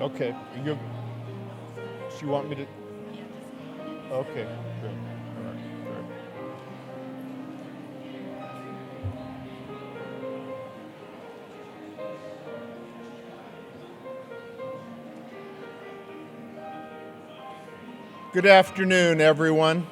Okay. So you want me to? Okay. Good. All right. Good. Good afternoon, everyone.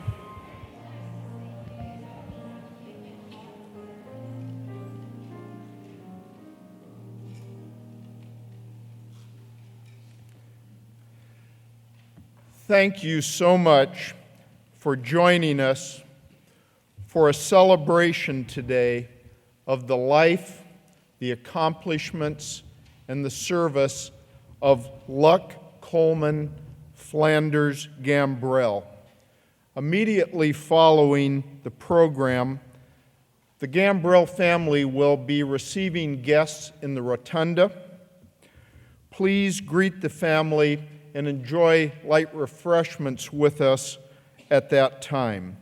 Thank you so much for joining us for a celebration today of the life, the accomplishments, and the service of Luck Coleman Flanders Gambrell. Immediately following the program, the Gambrell family will be receiving guests in the rotunda. Please greet the family and enjoy light refreshments with us at that time.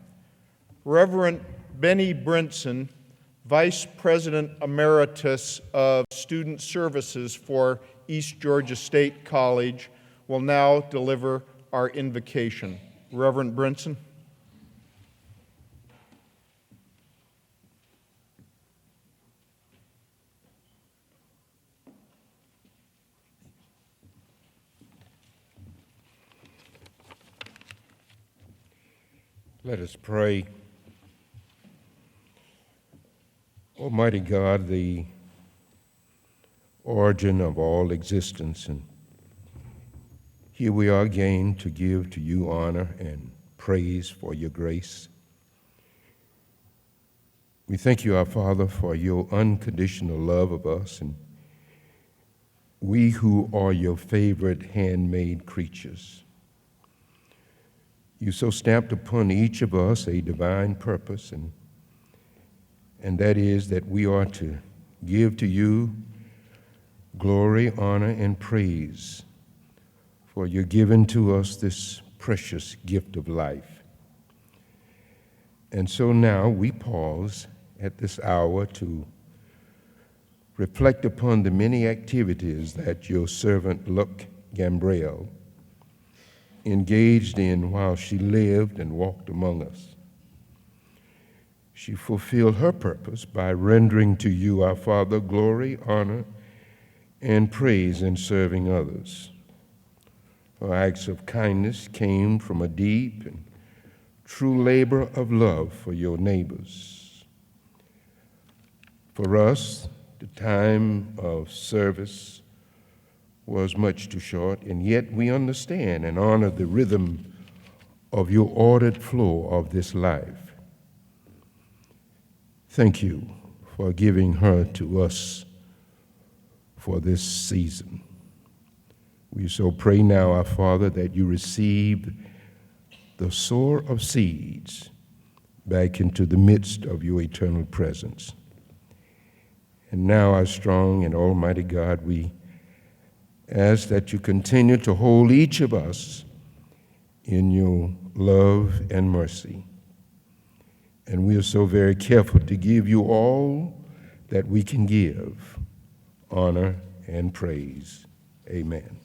Reverend Benny Brinson, Vice President Emeritus of Student Services for East Georgia State College, will now deliver our invocation. Reverend Brinson. Let us pray. Almighty God, the origin of all existence, and here we are again to give to you honor and praise for your grace. We thank you, our Father, for your unconditional love of us, and we who are your favorite handmade creatures. You so stamped upon each of us a divine purpose, and that is that we are to give to you glory, honor, and praise for your giving to us this precious gift of life. And so now we pause at this hour to reflect upon the many activities that your servant Luck Gambrell engaged in while she lived and walked among us. She fulfilled her purpose by rendering to you, our Father, glory, honor, and praise in serving others. Her acts of kindness came from a deep and true labor of love for your neighbors. For us, the time of service was much too short, and yet we understand and honor the rhythm of your ordered flow of this life. Thank you for giving her to us for this season. We so pray now, our Father, that you receive the sower of seeds back into the midst of your eternal presence. And now, our strong and almighty God, we ask that you continue to hold each of us in your love and mercy. And we are so very careful to give you all that we can give, honor and praise. Amen.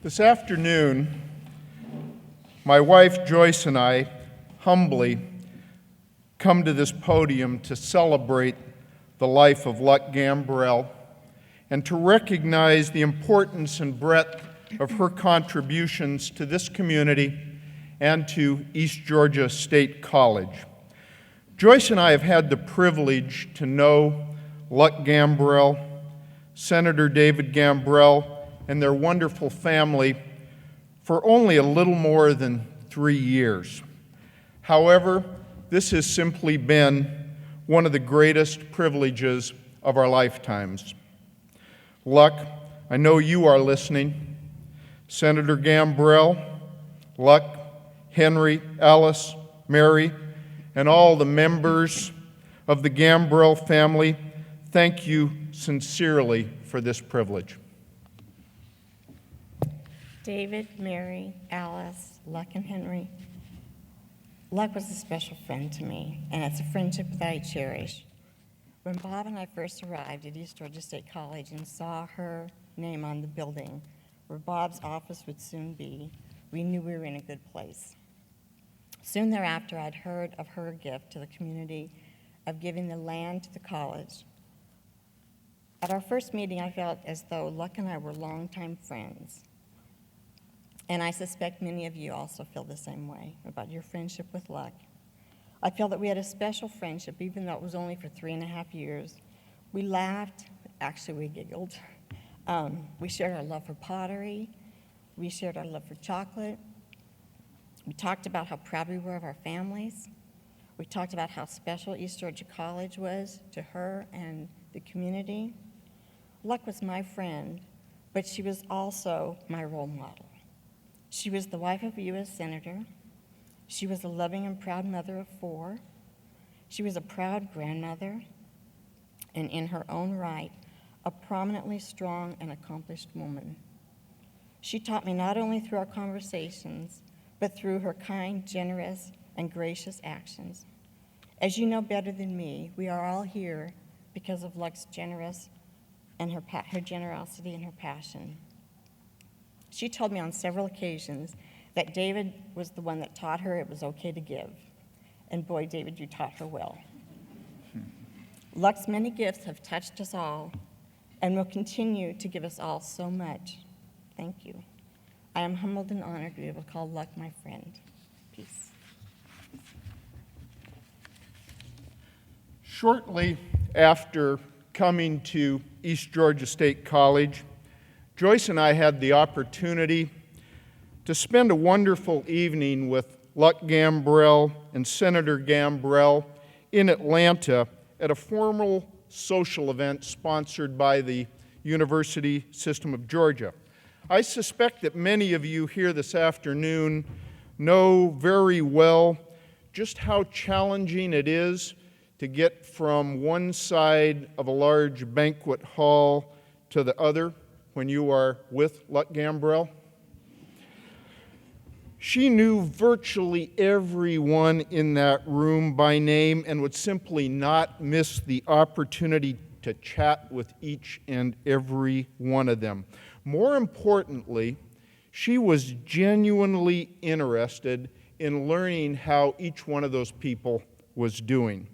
This afternoon, my wife Joyce and I humbly come to this podium to celebrate the life of Luck Gambrell and to recognize the importance and breadth of her contributions to this community and to East Georgia State College. Joyce and I have had the privilege to know Luck Gambrell, Senator David Gambrell, and their wonderful family for only a little more than 3 years. However, this has simply been one of the greatest privileges of our lifetimes. Luck, I know you are listening. Senator Gambrell, Luck, Henry, Alice, Mary, and all the members of the Gambrell family, thank you sincerely for this privilege. David, Mary, Alice, Luck, and Henry. Luck was a special friend to me, and it's a friendship that I cherish. When Bob and I first arrived at East Georgia State College and saw her name on the building where Bob's office would soon be, we knew we were in a good place. Soon thereafter, I'd heard of her gift to the community of giving the land to the college. At our first meeting, I felt as though Luck and I were longtime friends. And I suspect many of you also feel the same way about your friendship with Luck. I feel that we had a special friendship, even though it was only for 3.5 years. We laughed, actually we giggled. We shared our love for pottery. We shared our love for chocolate. We talked about how proud we were of our families. We talked about how special East Georgia College was to her and the community. Luck was my friend, but she was also my role model. She was the wife of a U.S. Senator. She was a loving and proud mother of 4. She was a proud grandmother, and in her own right, a prominently strong and accomplished woman. She taught me not only through our conversations, but through her kind, generous, and gracious actions. As you know better than me, we are all here because of Luck's generosity and her passion. She told me on several occasions that David was the one that taught her it was okay to give. And boy, David, you taught her well. Luck's many gifts have touched us all and will continue to give us all so much. Thank you. I am humbled and honored to be able to call Luck my friend. Peace. Shortly after coming to East Georgia State College, Joyce and I had the opportunity to spend a wonderful evening with Luck Gambrell and Senator Gambrell in Atlanta at a formal social event sponsored by the University System of Georgia. I suspect that many of you here this afternoon know very well just how challenging it is to get from one side of a large banquet hall to the other when you are with Luck Gambrell. She knew virtually everyone in that room by name and would simply not miss the opportunity to chat with each and every one of them. More importantly, she was genuinely interested in learning how each one of those people was doing.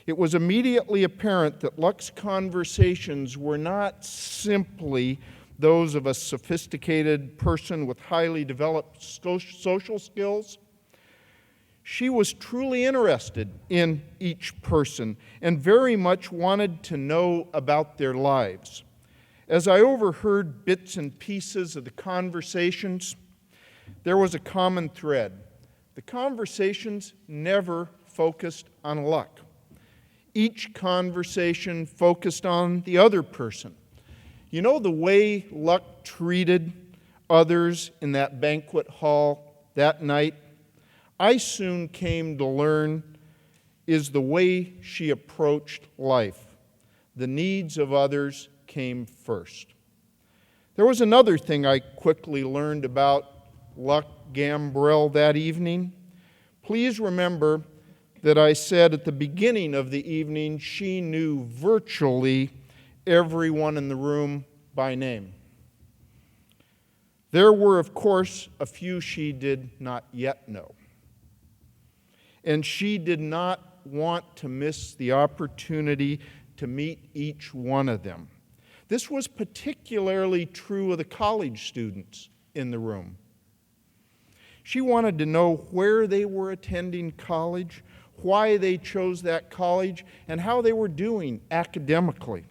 It was immediately apparent that Luck's conversations were not simply those of a sophisticated person with highly developed social skills. She was truly interested in each person and very much wanted to know about their lives. As I overheard bits and pieces of the conversations, there was a common thread. The conversations never focused on Luck. Each conversation focused on the other person. You know the way Luck treated others in that banquet hall that night? I soon came to learn is the way she approached life. The needs of others came first. There was another thing I quickly learned about Luck Gambrell that evening. Please remember that I said at the beginning of the evening she knew virtually everyone in the room by name. There were, of course, a few she did not yet know. And she did not want to miss the opportunity to meet each one of them. This was particularly true of the college students in the room. She wanted to know where they were attending college, why they chose that college, and how they were doing academically.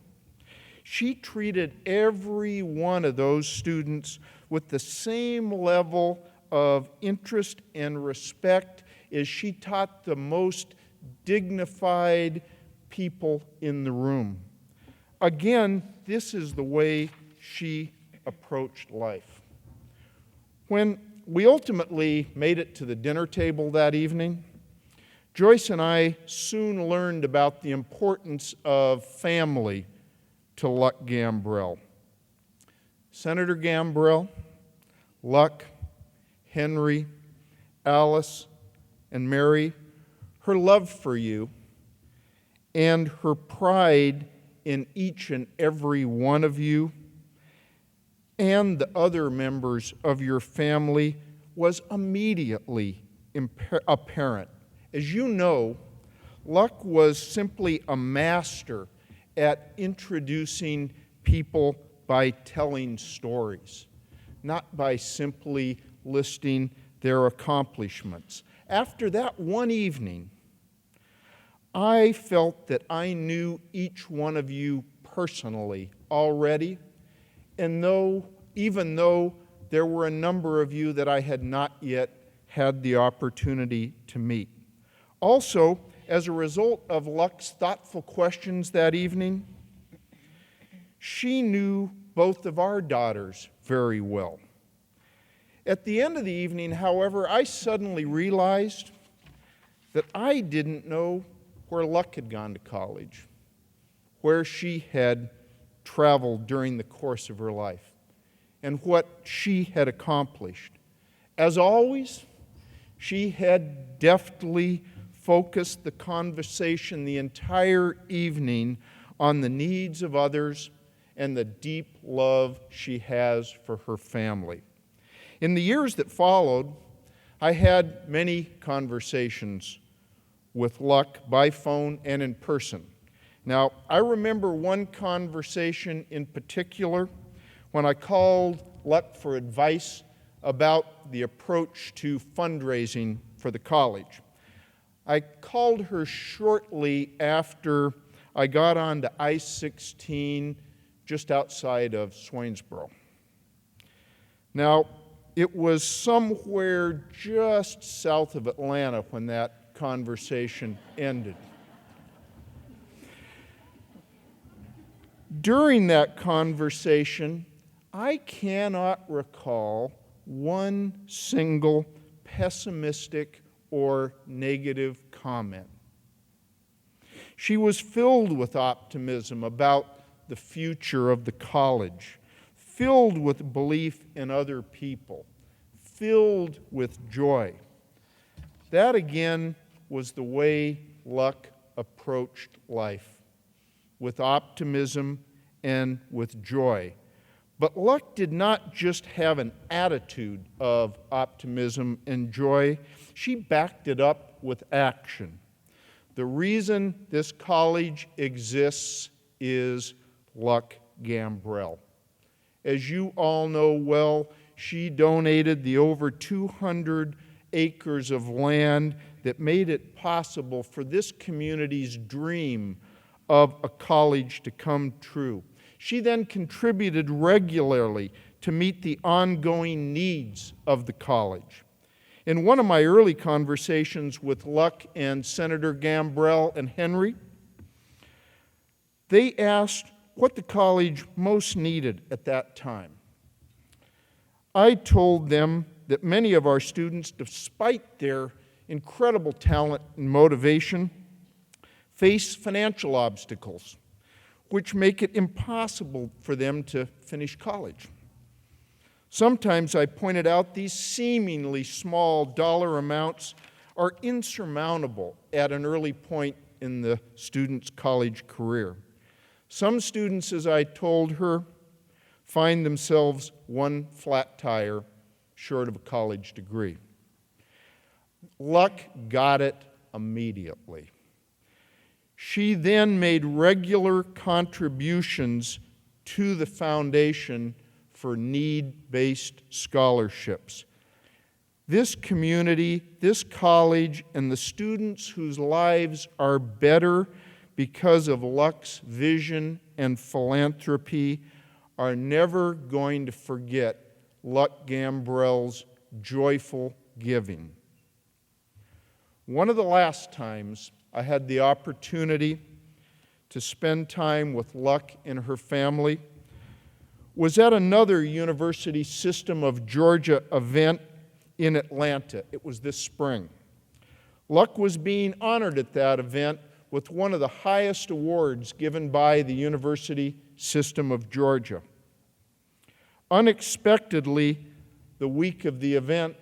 She treated every one of those students with the same level of interest and respect as she taught the most dignified people in the room. Again, this is the way she approached life. When we ultimately made it to the dinner table that evening, Joyce and I soon learned about the importance of family to Luck Gambrell. Senator Gambrell, Luck, Henry, Alice, and Mary, her love for you and her pride in each and every one of you and the other members of your family was immediately apparent. As you know, Luck was simply a master at introducing people by telling stories, not by simply listing their accomplishments. After that one evening, I felt that I knew each one of you personally already, and even though there were a number of you that I had not yet had the opportunity to meet. Also, as a result of Luck's thoughtful questions that evening, she knew both of our daughters very well. At the end of the evening, however, I suddenly realized that I didn't know where Luck had gone to college, where she had traveled during the course of her life, and what she had accomplished. As always, she had deftly focused the conversation the entire evening on the needs of others and the deep love she has for her family. In the years that followed, I had many conversations with Luck by phone and in person. Now, I remember one conversation in particular when I called Luck for advice about the approach to fundraising for the college. I called her shortly after I got onto I-16 just outside of Swainsboro. Now, it was somewhere just south of Atlanta when that conversation ended. During that conversation, I cannot recall one single pessimistic or negative comment. She was filled with optimism about the future of the college, filled with belief in other people, filled with joy. That again was the way Luck approached life, with optimism and with joy. But Luck did not just have an attitude of optimism and joy, she backed it up with action. The reason this college exists is Luck Gambrell. As you all know well, she donated the over 200 acres of land that made it possible for this community's dream of a college to come true. She then contributed regularly to meet the ongoing needs of the college. In one of my early conversations with Luck and Senator Gambrell and Henry, they asked what the college most needed at that time. I told them that many of our students, despite their incredible talent and motivation, face financial obstacles, which make it impossible for them to finish college. Sometimes I pointed out these seemingly small dollar amounts are insurmountable at an early point in the student's college career. Some students, as I told her, find themselves one flat tire short of a college degree. Luck got it immediately. She then made regular contributions to the foundation for need-based scholarships. This community, this college, and the students whose lives are better because of Luck's vision and philanthropy are never going to forget Luck Gambrell's joyful giving. One of the last times I had the opportunity to spend time with Luck and her family was at another University System of Georgia event in Atlanta. It was this spring. Luck was being honored at that event with one of the highest awards given by the University System of Georgia. Unexpectedly, the week of the event,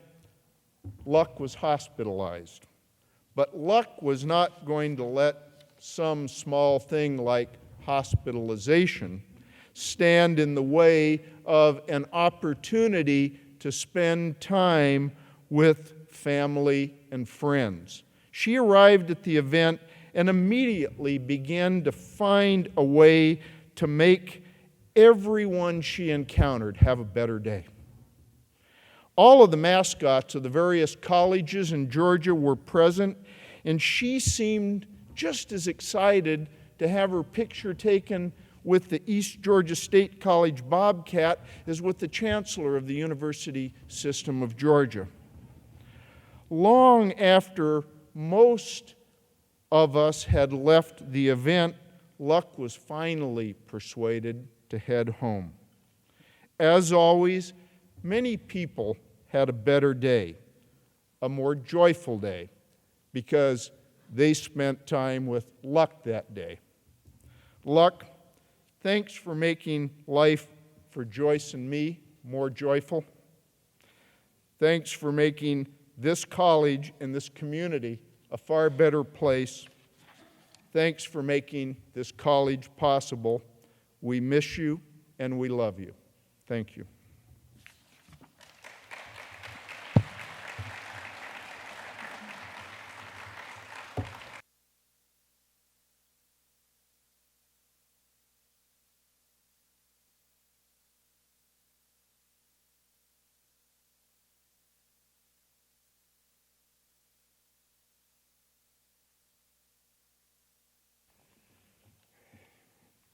Luck was hospitalized. But Luck was not going to let some small thing like hospitalization stand in the way of an opportunity to spend time with family and friends. She arrived at the event and immediately began to find a way to make everyone she encountered have a better day. All of the mascots of the various colleges in Georgia were present, and she seemed just as excited to have her picture taken with the East Georgia State College Bobcat as with the Chancellor of the University System of Georgia. Long after most of us had left the event, Luck was finally persuaded to head home. As always, many people had a better day, a more joyful day, because they spent time with Luck that day. Luck, thanks for making life for Joyce and me more joyful. Thanks for making this college and this community a far better place. Thanks for making this college possible. We miss you and we love you. Thank you.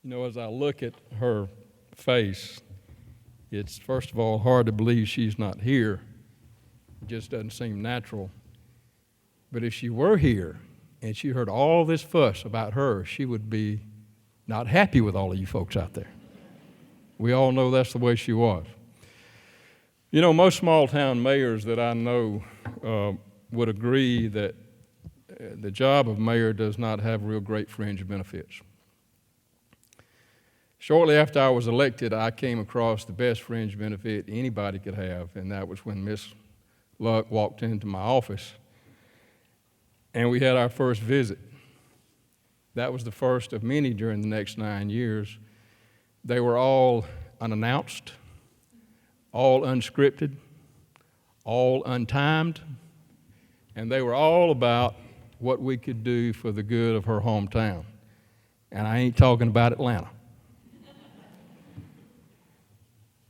You know, as I look at her face, it's first of all hard to believe she's not here. It just doesn't seem natural. But if she were here and she heard all this fuss about her, she would be not happy with all of you folks out there. We all know that's the way she was. You know, most small-town mayors that I know would agree that the job of mayor does not have real great fringe benefits. Shortly after I was elected, I came across the best fringe benefit anybody could have, and that was when Miss Luck walked into my office, and we had our first visit. That was the first of many during the next 9 years. They were all unannounced, all unscripted, all untimed, and they were all about what we could do for the good of her hometown. And I ain't talking about Atlanta.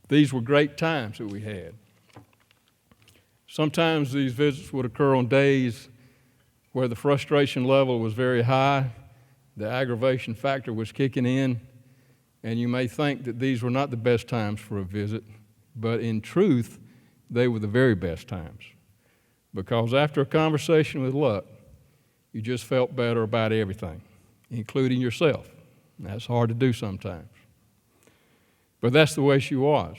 These were great times that we had. Sometimes these visits would occur on days where the frustration level was very high, the aggravation factor was kicking in, and you may think that these were not the best times for a visit, but in truth, they were the very best times. Because after a conversation with Luck, you just felt better about everything, including yourself. And that's hard to do sometimes. But that's the way she was.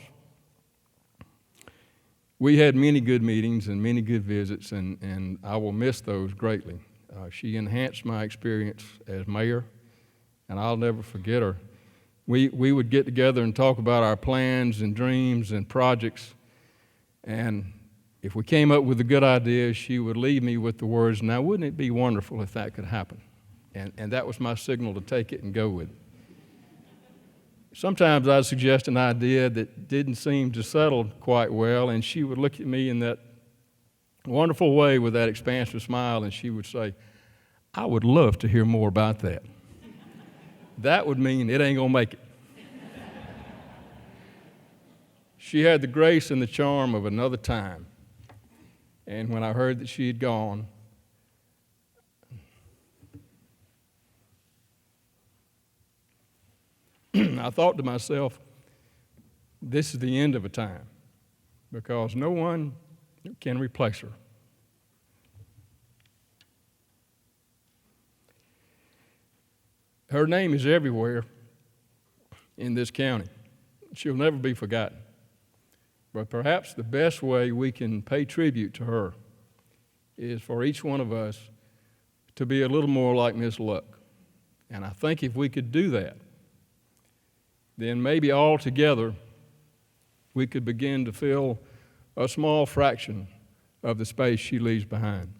We had many good meetings and many good visits, and I will miss those greatly. She enhanced my experience as mayor, and I'll never forget her. We would get together and talk about our plans and dreams and projects, and if we came up with a good idea, she would leave me with the words, "Now, wouldn't it be wonderful if that could happen?" And that was my signal to take it and go with it. Sometimes I'd suggest an idea that didn't seem to settle quite well, and she would look at me in that wonderful way with that expansive smile, and she would say, "I would love to hear more about that." That would mean it ain't gonna make it. She had the grace and the charm of another time, and when I heard that she had gone, I thought to myself, this is the end of a time, because no one can replace her. Her name is everywhere in this county. She'll never be forgotten. But perhaps the best way we can pay tribute to her is for each one of us to be a little more like Miss Luck. And I think if we could do that, then maybe all together we could begin to fill a small fraction of the space she leaves behind.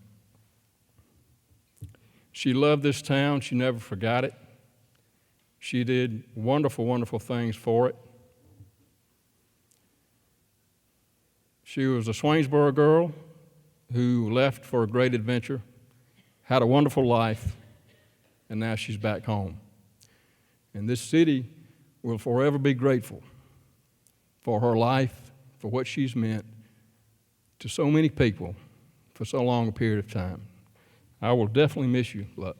She loved this town. She never forgot it. She did wonderful, wonderful things for it. She was a Swainsboro girl who left for a great adventure, had a wonderful life, and now she's back home. And this city will forever be grateful for her life, for what she's meant to so many people for so long a period of time. I will definitely miss you, Luck.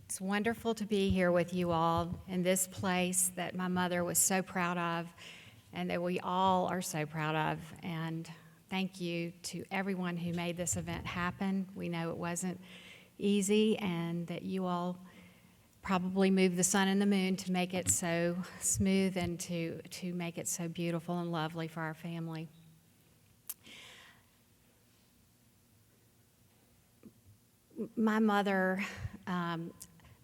It's wonderful to be here with you all in this place that my mother was so proud of and that we all are so proud of. And thank you to everyone who made this event happen. We know it wasn't easy and that you all probably moved the sun and the moon to make it so smooth and to make it so beautiful and lovely for our family. My mother,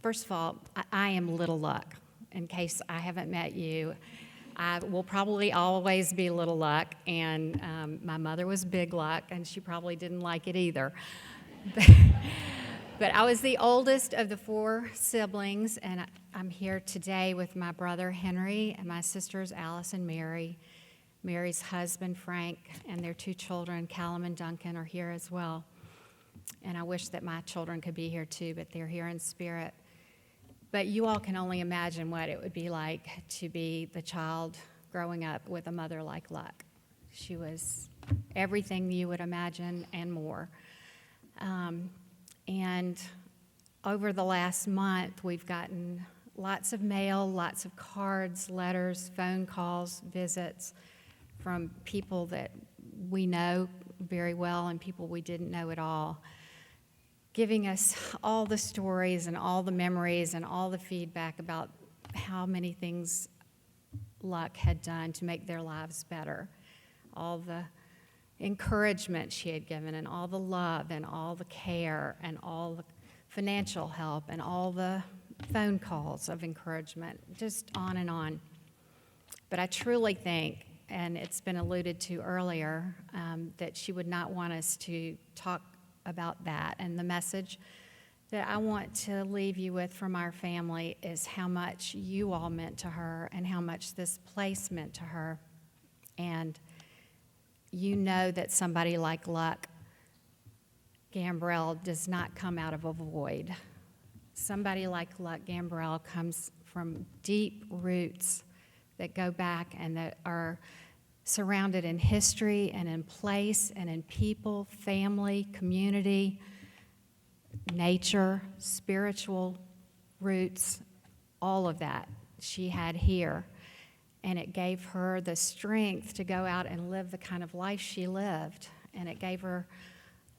first of all, I am Little Luck. In case I haven't met you, I will probably always be Little Luck, and my mother was Big Luck, and she probably didn't like it either. But I was the oldest of the 4 siblings, and I'm here today with my brother Henry and my sisters Alice and Mary. Mary's husband Frank and their 2 children, Callum and Duncan, are here as well. And I wish that my children could be here too, but they're here in spirit. But you all can only imagine what it would be like to be the child growing up with a mother like Luck. She was everything you would imagine and more. And over the last month, we've gotten lots of mail, lots of cards, letters, phone calls, visits from people that we know very well and people we didn't know at all, giving us all the stories and all the memories and all the feedback about how many things Luck had done to make their lives better, all the encouragement she had given and all the love and all the care and all the financial help and all the phone calls of encouragement, just on and on. But I truly think, and it's been alluded to earlier, that she would not want us to talk about that. And the message that I want to leave you with from our family is how much you all meant to her and how much this place meant to her. And you know that somebody like Luck Gambrell does not come out of a void. Somebody like Luck Gambrell comes from deep roots that go back and that are surrounded in history and in place and in people, family, community, nature, spiritual roots, all of that she had here. And it gave her the strength to go out and live the kind of life she lived. And it gave her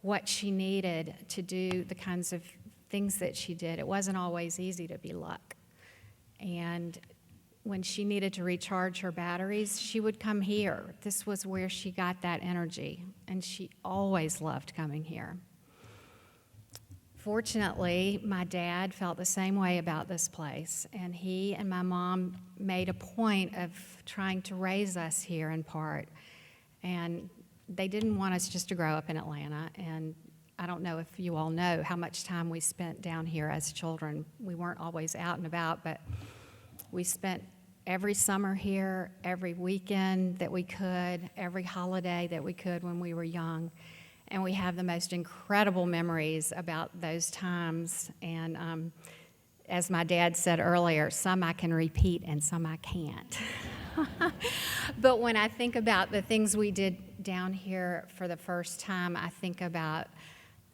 what she needed to do the kinds of things that she did. It wasn't always easy to be Luck. And when she needed to recharge her batteries, she would come here. This was where she got that energy, and she always loved coming here. Fortunately, my dad felt the same way about this place, and he and my mom made a point of trying to raise us here in part. And they didn't want us just to grow up in Atlanta, and I don't know if you all know how much time we spent down here as children. We weren't always out and about, but we spent every summer here, every weekend that we could, every holiday that we could when we were young. And we have the most incredible memories about those times. And as my dad said earlier, some I can repeat and some I can't. But when I think about the things we did down here for the first time, I think about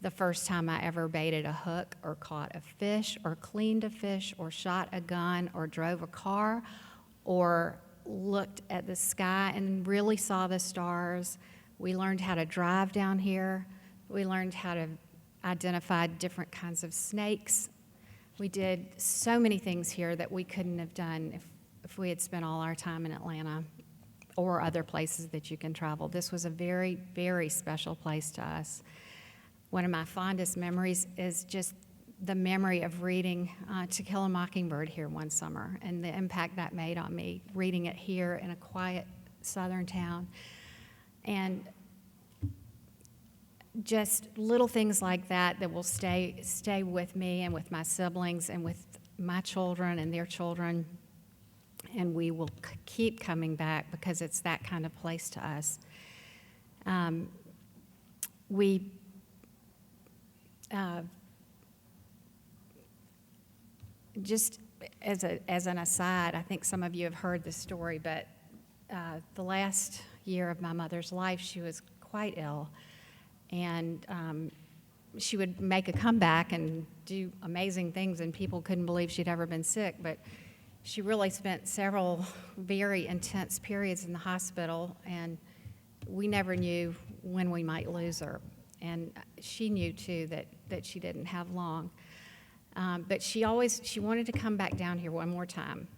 the first time I ever baited a hook or caught a fish or cleaned a fish or shot a gun or drove a car or looked at the sky and really saw the stars. We learned how to drive down here. We learned how to identify different kinds of snakes. We did so many things here that we couldn't have done if we had spent all our time in Atlanta or other places that you can travel. This was a very, very special place to us. One of my fondest memories is just the memory of reading To Kill a Mockingbird here one summer and the impact that made on me, reading it here in a quiet southern town. And just little things like that that will stay with me and with my siblings and with my children and their children. And we will keep coming back because it's that kind of place to us. Just as an aside, I think some of you have heard this story, but the last year of my mother's life, she was quite ill. And she would make a comeback and do amazing things, and people couldn't believe she'd ever been sick. But she really spent several very intense periods in the hospital, and we never knew when we might lose her. And she knew, too, that she didn't have long. But she wanted to come back down here one more time,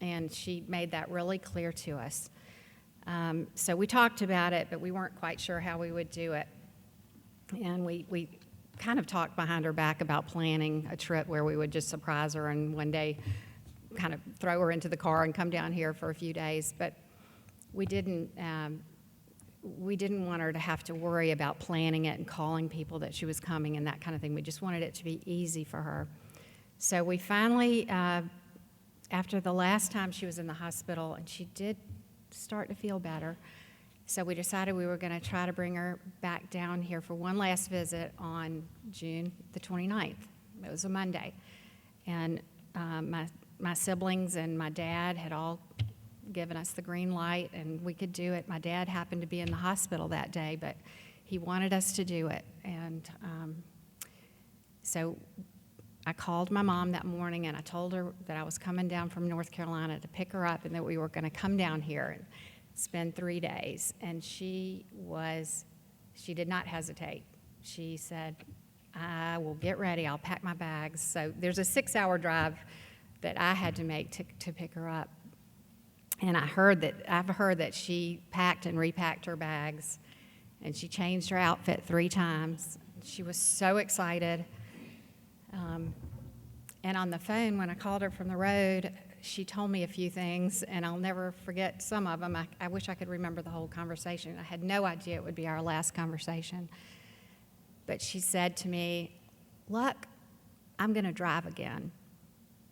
and she made that really clear to us. So we talked about it, but we weren't quite sure how we would do it. And we kind of talked behind her back about planning a trip where we would just surprise her and one day kind of throw her into the car and come down here for a few days. But we didn't want her to have to worry about planning it and calling people that she was coming and that kind of thing. We just wanted it to be easy for her. So we finally, after the last time she was in the hospital, and she did start to feel better, so we decided we were going to try to bring her back down here for one last visit on June the 29th. It was a Monday. And my siblings and my dad had all given us the green light, and we could do it. My dad happened to be in the hospital that day, but he wanted us to do it. And so I called my mom that morning, and I told her that I was coming down from North Carolina to pick her up and that we were going to come down here and spend 3 days. And she did not hesitate. She said, I will get ready. I'll pack my bags. So there's a 6-hour drive that I had to make to pick her up. And I've heard that she packed and repacked her bags, and she changed her outfit 3 times. She was so excited. And on the phone, when I called her from the road, she told me a few things, and I'll never forget some of them. I wish I could remember the whole conversation. I had no idea it would be our last conversation. But she said to me, "Look, I'm going to drive again.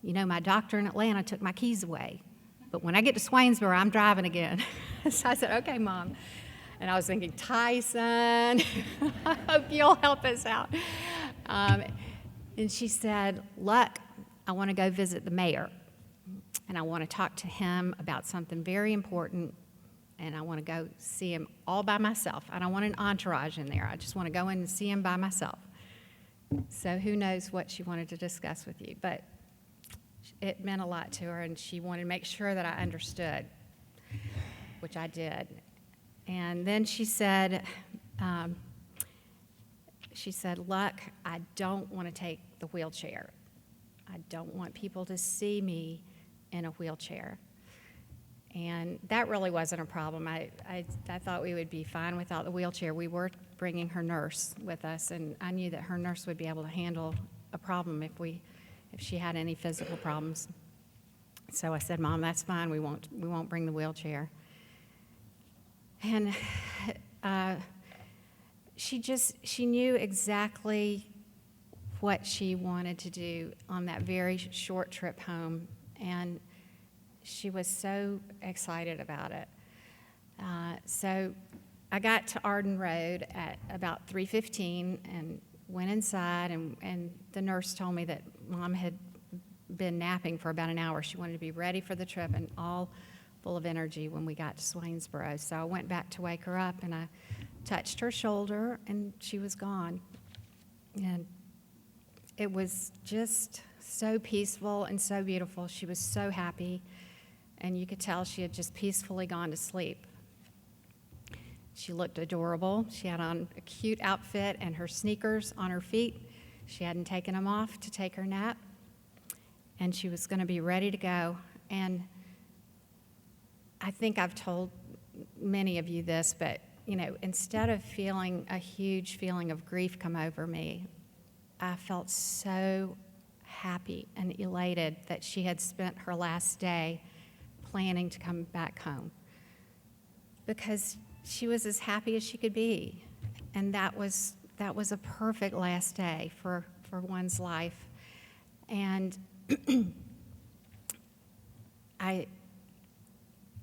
You know, my doctor in Atlanta took my keys away. But when I get to Swainsboro, I'm driving again." So I said, "Okay, Mom." And I was thinking, Tyson, I hope you'll help us out. And she said, "Look, I want to go visit the mayor. And I want to talk to him about something very important. And I want to go see him all by myself. I don't want an entourage in there. I just want to go in and see him by myself." So who knows what she wanted to discuss with you. But it meant a lot to her, and she wanted to make sure that I understood, which I did. And then she said, "Look, I don't want to take the wheelchair. I don't want people to see me in a wheelchair." And that really wasn't a problem. I thought we would be fine without the wheelchair. We were bringing her nurse with us, and I knew that her nurse would be able to handle a problem if she had any physical problems. So I said, "Mom, that's fine. We won't bring the wheelchair." And she knew exactly what she wanted to do on that very short trip home, and she was so excited about it. So I got to Arden Road at about 3:15 and went inside, and the nurse told me that Mom had been napping for about an hour. She wanted to be ready for the trip and all full of energy when we got to Swainsboro. So I went back to wake her up, and I touched her shoulder, and she was gone. And it was just so peaceful and so beautiful. She was so happy, and you could tell she had just peacefully gone to sleep. She looked adorable. She had on a cute outfit and her sneakers on her feet. She hadn't taken them off to take her nap, and she was going to be ready to go. And I think I've told many of you this, but instead of feeling a huge feeling of grief come over me, I felt so happy and elated that she had spent her last day planning to come back home, because she was as happy as she could be. And that was a perfect last day for one's life. And I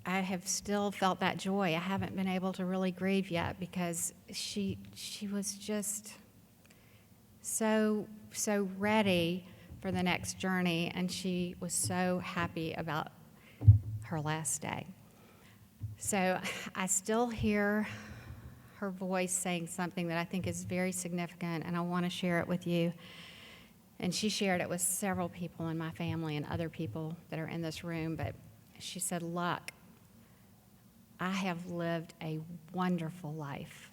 have still felt that joy. I haven't been able to really grieve yet, because she was just so ready for the next journey, and she was so happy about her last day. So I still hear her voice saying something that I think is very significant, and I want to share it with you. And she shared it with several people in my family and other people that are in this room, but she said, "Luck, I have lived a wonderful life."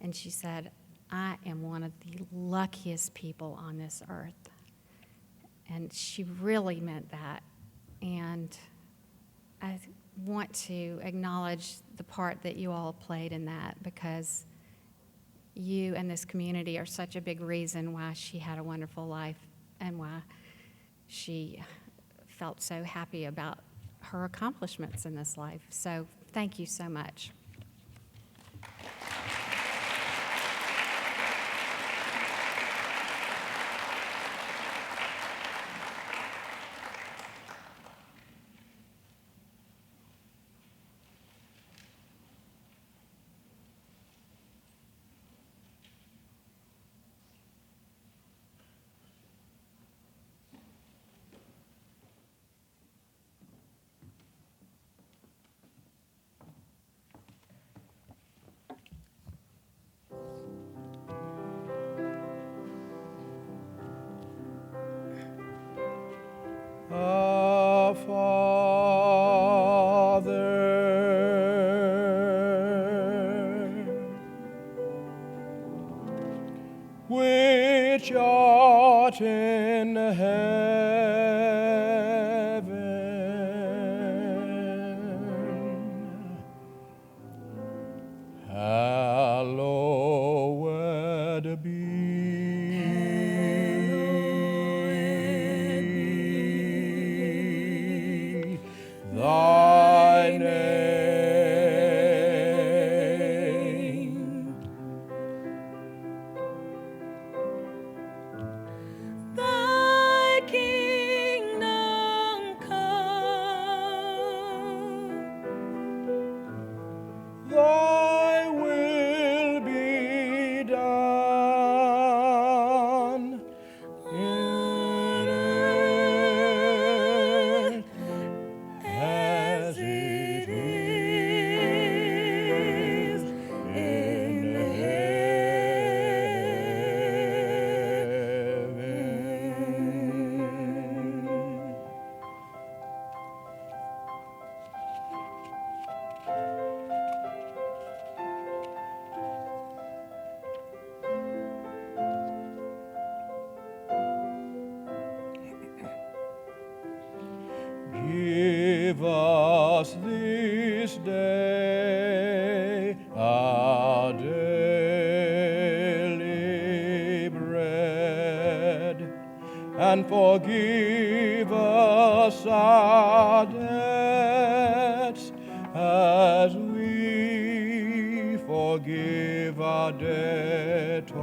And she said, "I am one of the luckiest people on this earth." And she really meant that. And I want to acknowledge the part that you all played in that, because you and this community are such a big reason why she had a wonderful life and why she felt so happy about her accomplishments in this life. So thank you so much. Our Father, which art in heaven, hallowed be thy name. Thy kingdom come, thy will be done in earth as it is in heaven. Give us this day our daily bread, and forgive us our debts as we forgive our debtors.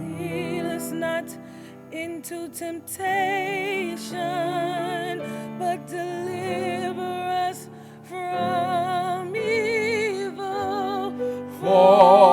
Lead us not into temptation, but deliver us from evil. For